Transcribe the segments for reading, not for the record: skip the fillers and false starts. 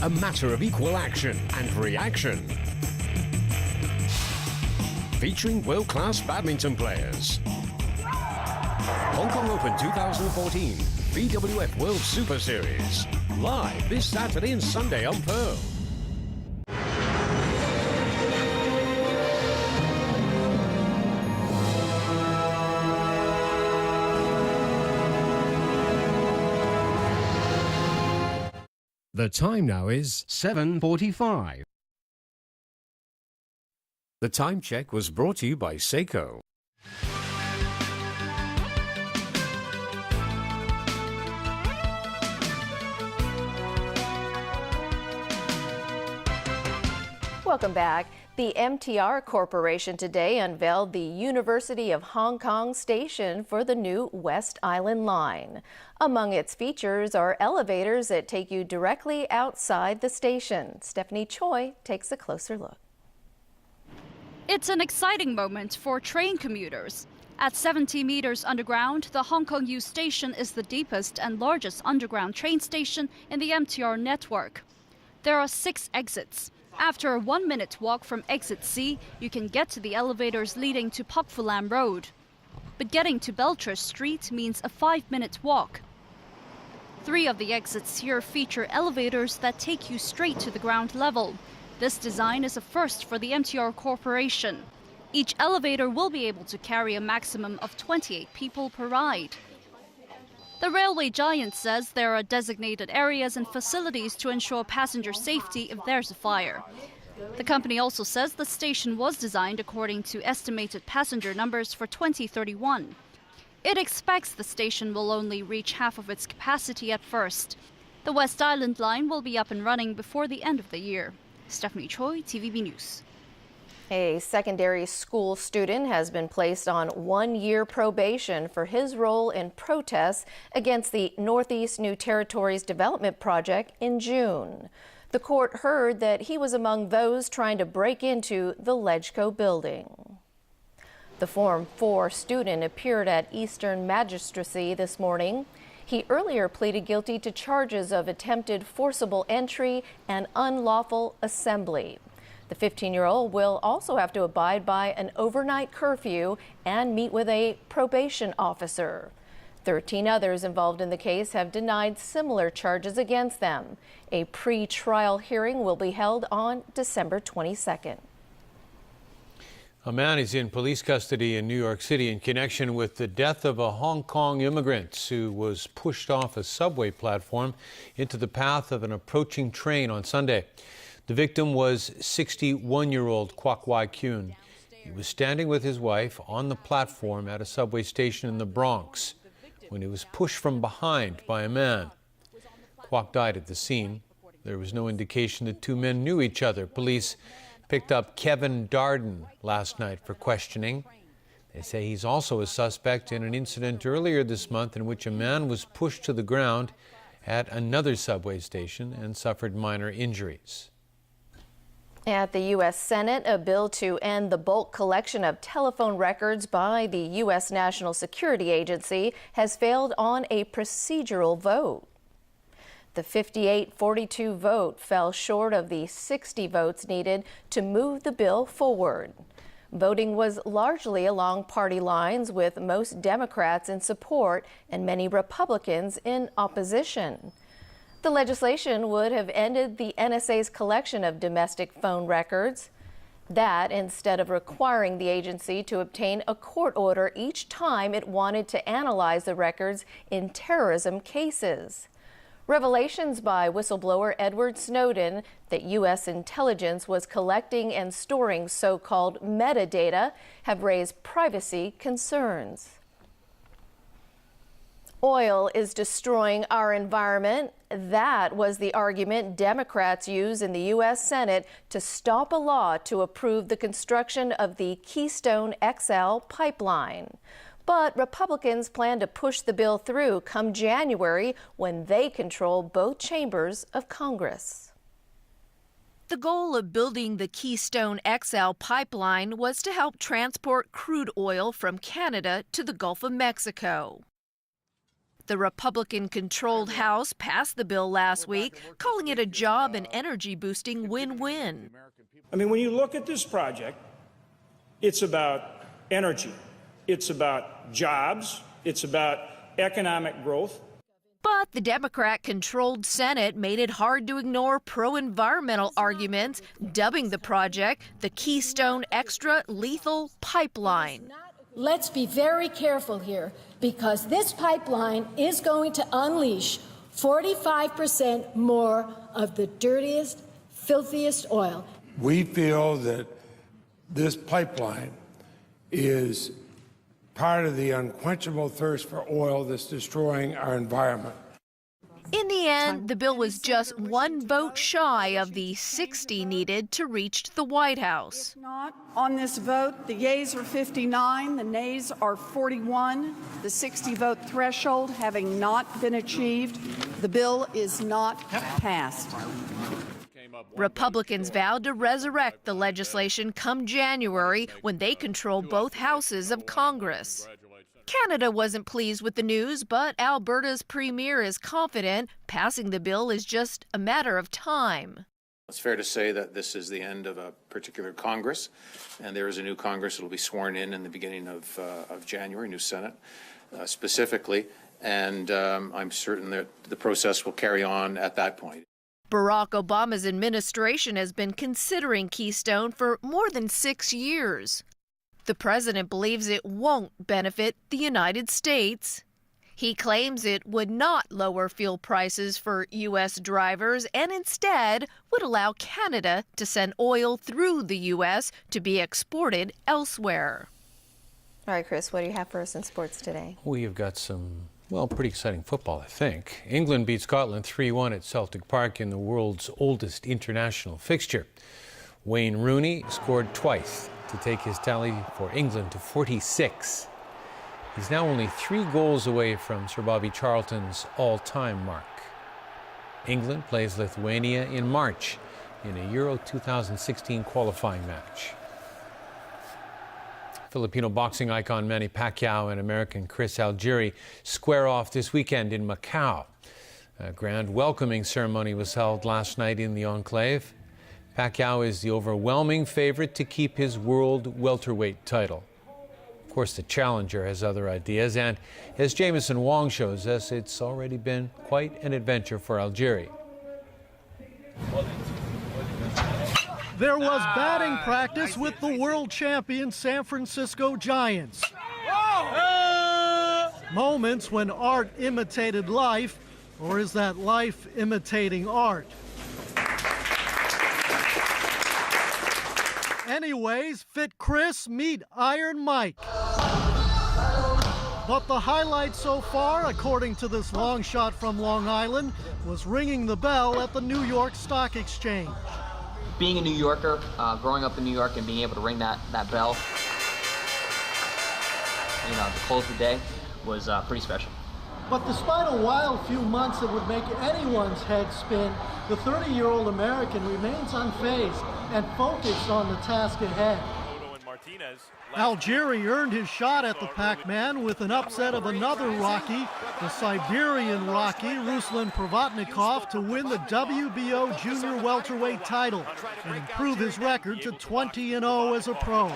a matter of equal action and reaction. Featuring world-class badminton players. Hong Kong Open 2014 BWF World Super Series. Live this Saturday and Sunday on Pearl. The time now is 7:45. The time check was brought to you by Seiko. Welcome back. The MTR Corporation today unveiled the University of Hong Kong station for the new West Island line. Among its features are elevators that take you directly outside the station. Stephanie Choi takes a closer look. It's an exciting moment for train commuters. At 70 meters underground, the Hong Kong U station is the deepest and largest underground train station in the MTR network. There are 6 exits. After a 1-minute walk from exit C, you can get to the elevators leading to Pak Fu Lam Road. But getting to Belcher Street means a 5-minute walk. 3 of the exits here feature elevators that take you straight to the ground level. This design is a first for the MTR Corporation. Each elevator will be able to carry a maximum of 28 people per ride. The railway giant says there are designated areas and facilities to ensure passenger safety if there's a fire. The company also says the station was designed according to estimated passenger numbers for 2031. It expects the station will only reach half of its capacity at first. The West Island line will be up and running before the end of the year. Stephanie Choi, TVB News. A secondary school student has been placed on 1-year probation for his role in protests against the Northeast New Territories Development Project in June. The court heard that he was among those trying to break into the LegCo building. The Form 4 student appeared at Eastern Magistracy this morning. He earlier pleaded guilty to charges of attempted forcible entry and unlawful assembly. The 15-year-old will also have to abide by an overnight curfew and meet with a probation officer. 13 others involved in the case have denied similar charges against them. A pre-trial hearing will be held on December 22nd. A man is in police custody in New York City in connection with the death of a Hong Kong immigrant who was pushed off a subway platform into the path of an approaching train on Sunday. The victim was 61-year-old Kwok Wai Kyun. He was standing with his wife on the platform at a subway station in the Bronx when he was pushed from behind by a man. Kwok died at the scene. There was no indication the 2 men knew each other. Police picked up Kevin Darden last night for questioning. They say he's also a suspect in an incident earlier this month in which a man was pushed to the ground at another subway station and suffered minor injuries. At the U.S. Senate, a bill to end the bulk collection of telephone records by the U.S. National Security Agency has failed on a procedural vote. The 58-42 vote fell short of the 60 votes needed to move the bill forward. Voting was largely along party lines, with most Democrats in support and many Republicans in opposition. The legislation would have ended the NSA's collection of domestic phone records. That, instead of requiring the agency to obtain a court order each time it wanted to analyze the records in terrorism cases. Revelations by whistleblower Edward Snowden that U.S. intelligence was collecting and storing so-called metadata have raised privacy concerns. Oil is destroying our environment. That was the argument Democrats used in the U.S. Senate to stop a law to approve the construction of the Keystone XL pipeline. But Republicans plan to push the bill through come January, when they control both chambers of Congress. The goal of building the Keystone XL pipeline was to help transport crude oil from Canada to the Gulf of Mexico. The Republican-controlled House passed the bill last week, calling it a job and energy-boosting win-win. I mean, when you look at this project, it's about energy, it's about jobs, it's about economic growth. But the Democrat-controlled Senate made it hard to ignore pro-environmental arguments, dubbing the project the Keystone Extra Lethal Pipeline. Let's be very careful here, because this pipeline is going to unleash 45% more of the dirtiest, filthiest oil. We feel that this pipeline is part of the unquenchable thirst for oil that's destroying our environment. In the end, the bill was just one vote shy of the 60 needed to reach the White House. Not on this vote, the yeas are 59, the nays are 41. The 60-vote threshold having not been achieved, the bill is not passed. Republicans vowed to resurrect the legislation come January when they control both houses of Congress. Canada wasn't pleased with the news, but Alberta's premier is confident passing the bill is just a matter of time. It's fair to say that this is the end of a particular Congress, and there is a new Congress that will be sworn in the beginning of January, new Senate specifically, and I'm certain that the process will carry on at that point. Barack Obama's administration has been considering Keystone for more than 6 years. The president believes it won't benefit the United States. He claims it would not lower fuel prices for U.S. drivers and instead would allow Canada to send oil through the U.S. to be exported elsewhere. All right, Chris, what do you have for us in sports today? We have got some, well, pretty exciting football, I think. England beat Scotland 3-1 at Celtic Park in the world's oldest international fixture. Wayne Rooney scored twice to take his tally for England to 46. He's now only 3 goals away from Sir Bobby Charlton's all-time mark. England plays Lithuania in March in a Euro 2016 qualifying match. Filipino boxing icon Manny Pacquiao and American Chris Algieri square off this weekend in Macau. A grand welcoming ceremony was held last night in the enclave. Pacquiao is the overwhelming favorite to keep his world welterweight title. Of course, the challenger has other ideas, and as Jameson Wong shows us, it's already been quite an adventure for Algieri. There was batting practice with the world champion San Francisco Giants. Moments when art imitated life, or is that life imitating art? Anyways, Fit Chris meet Iron Mike. But the highlight so far, according to this long shot from Long Island, was ringing the bell at the New York Stock Exchange. Being a New Yorker, growing up in New York and being able to ring that bell, you know, to close the day was pretty special. But despite a wild few months that would make anyone's head spin, the 30-year-old American remains unfazed and focused on the task ahead. Algieri earned his shot at the Pac-Man with an upset of another Rocky, the Siberian Rocky, Ruslan Provatnikov, to win the WBO junior welterweight title and improve his record to 20-0 as a pro.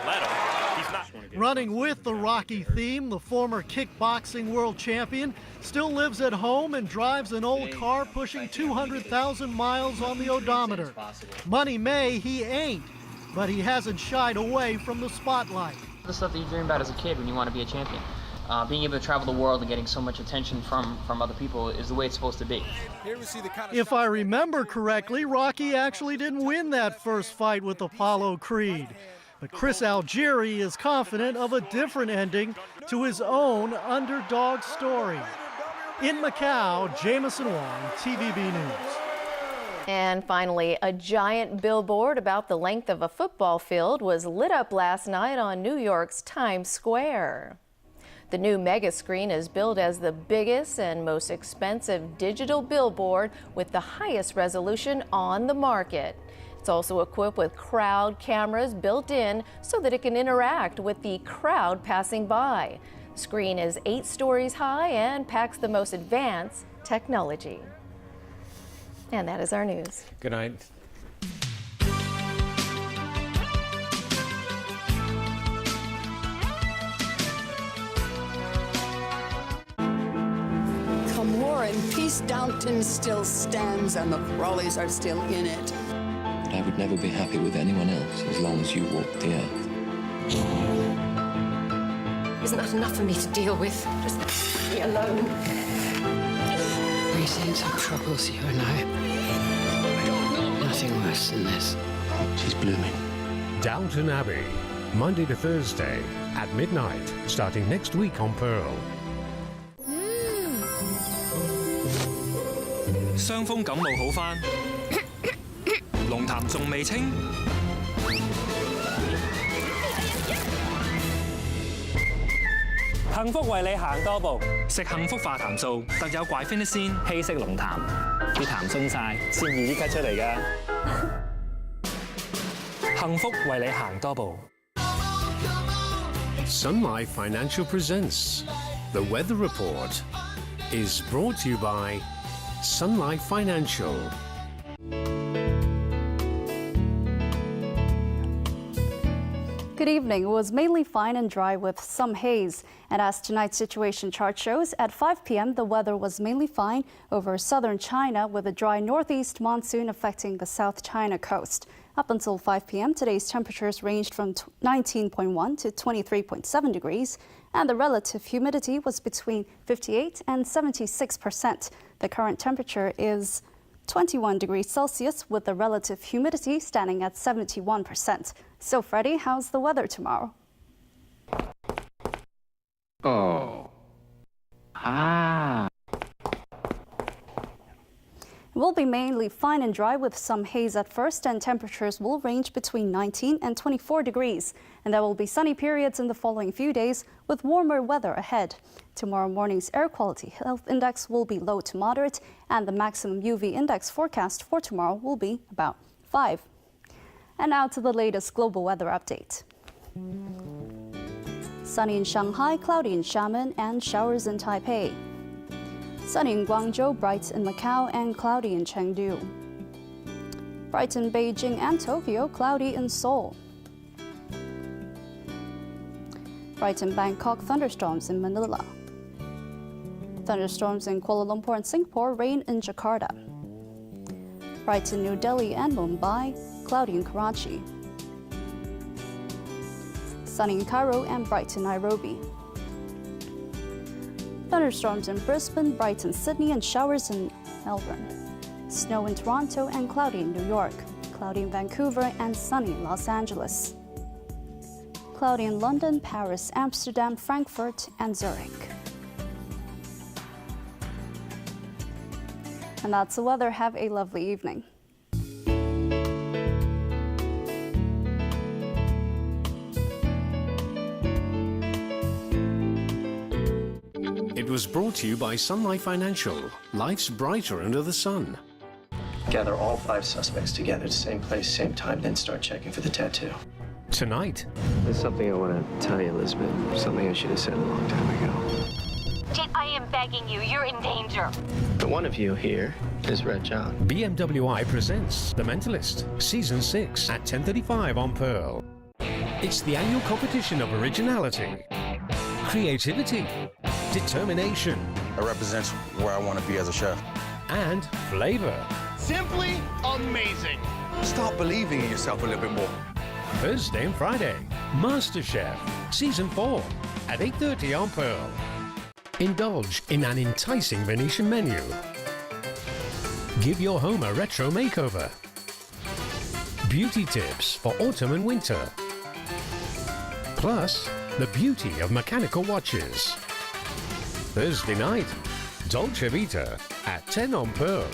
Running with the Rocky theme, the former kickboxing world champion still lives at home and drives an old car pushing 200,000 miles on the odometer. Money May, he ain't, but he hasn't shied away from the spotlight. The stuff that you dream about as a kid when you want to be a champion. Being able to travel the world and getting so much attention from other people is the way it's supposed to be. If I remember correctly, Rocky actually didn't win that first fight with Apollo Creed. But Chris Algieri is confident of a different ending to his own underdog story. In Macau, Jameson Wong, TVB News. And finally, a giant billboard about the length of a football field was lit up last night on New York's Times Square. The new mega screen is billed as the biggest and most expensive digital billboard with the highest resolution on the market. It's also equipped with crowd cameras built in so that it can interact with the crowd passing by. screen is 8 stories high and packs the most advanced technology. And that is our news. Good night. Come war and peace, Downton still stands and the Crawleys are still in it. I would never be happy with anyone else as long as you walk the earth. Isn't that enough for me to deal with? Just leave me alone. We've seen some troubles, you and I. Nothing worse than this. She's blooming. Downton Abbey, Monday to Thursday at midnight, starting next week on Pearl. 傷風感冒好返，龍痰仲未清。幸福為你行多步，食幸福化痰素，特有怪芬先稀釋龍痰，啲痰鬆晒，先易啲咳出嚟㗎。幸福為你行多步。Sun Life Financial presents The Weather Report is brought to you by Sun Life Financial. Good evening. It was mainly fine and dry with some haze. And as tonight's situation chart shows, at 5 p.m. the weather was mainly fine over southern China with a dry northeast monsoon affecting the South China coast. Up until 5 p.m. today's temperatures ranged from 19.1 to 23.7 degrees, and the relative humidity was between 58 and 76%. The current temperature is 21 degrees Celsius with the relative humidity standing at 71%. So Freddie, how's the weather tomorrow? Oh. It will be mainly fine and dry with some haze at first, and temperatures will range between 19 and 24 degrees. And there will be sunny periods in the following few days with warmer weather ahead. Tomorrow morning's air quality health index will be low to moderate, and the maximum UV index forecast for tomorrow will be about 5. And now to the latest global weather update. Sunny in Shanghai, cloudy in Xiamen, and showers in Taipei. Sunny in Guangzhou, bright in Macau, and cloudy in Chengdu. Bright in Beijing and Tokyo, cloudy in Seoul. Bright in Bangkok, thunderstorms in Manila. Thunderstorms in Kuala Lumpur and Singapore, rain in Jakarta. Bright in New Delhi and Mumbai, cloudy in Karachi. Sunny in Cairo and bright in Nairobi. Thunderstorms in Brisbane, bright in Sydney, and showers in Melbourne. Snow in Toronto and cloudy in New York. Cloudy in Vancouver and sunny in Los Angeles. Cloudy in London, Paris, Amsterdam, Frankfurt, and Zurich. And that's the weather. Have a lovely evening. It was brought to you by Sun Life Financial. Life's brighter under the sun. Gather all 5 suspects together, same place, same time, then start checking for the tattoo. Tonight. There's something I want to tell you, Elizabeth. Something I should have said a long time ago. Jet, I am begging you. You're in danger. The one of you here is Red John. BMWi presents The Mentalist, Season 6 at 10:35 on Pearl. It's the annual competition of originality, creativity, determination. It represents where I want to be as a chef. And flavor. Simply amazing. Start believing in yourself a little bit more. Thursday and Friday, MasterChef, Season 4 at 8:30 on Pearl. Indulge in an enticing Venetian menu. Give your home a retro makeover. Beauty tips for autumn and winter. Plus, the beauty of mechanical watches. Thursday night, Dolce Vita at 10 on Pearl.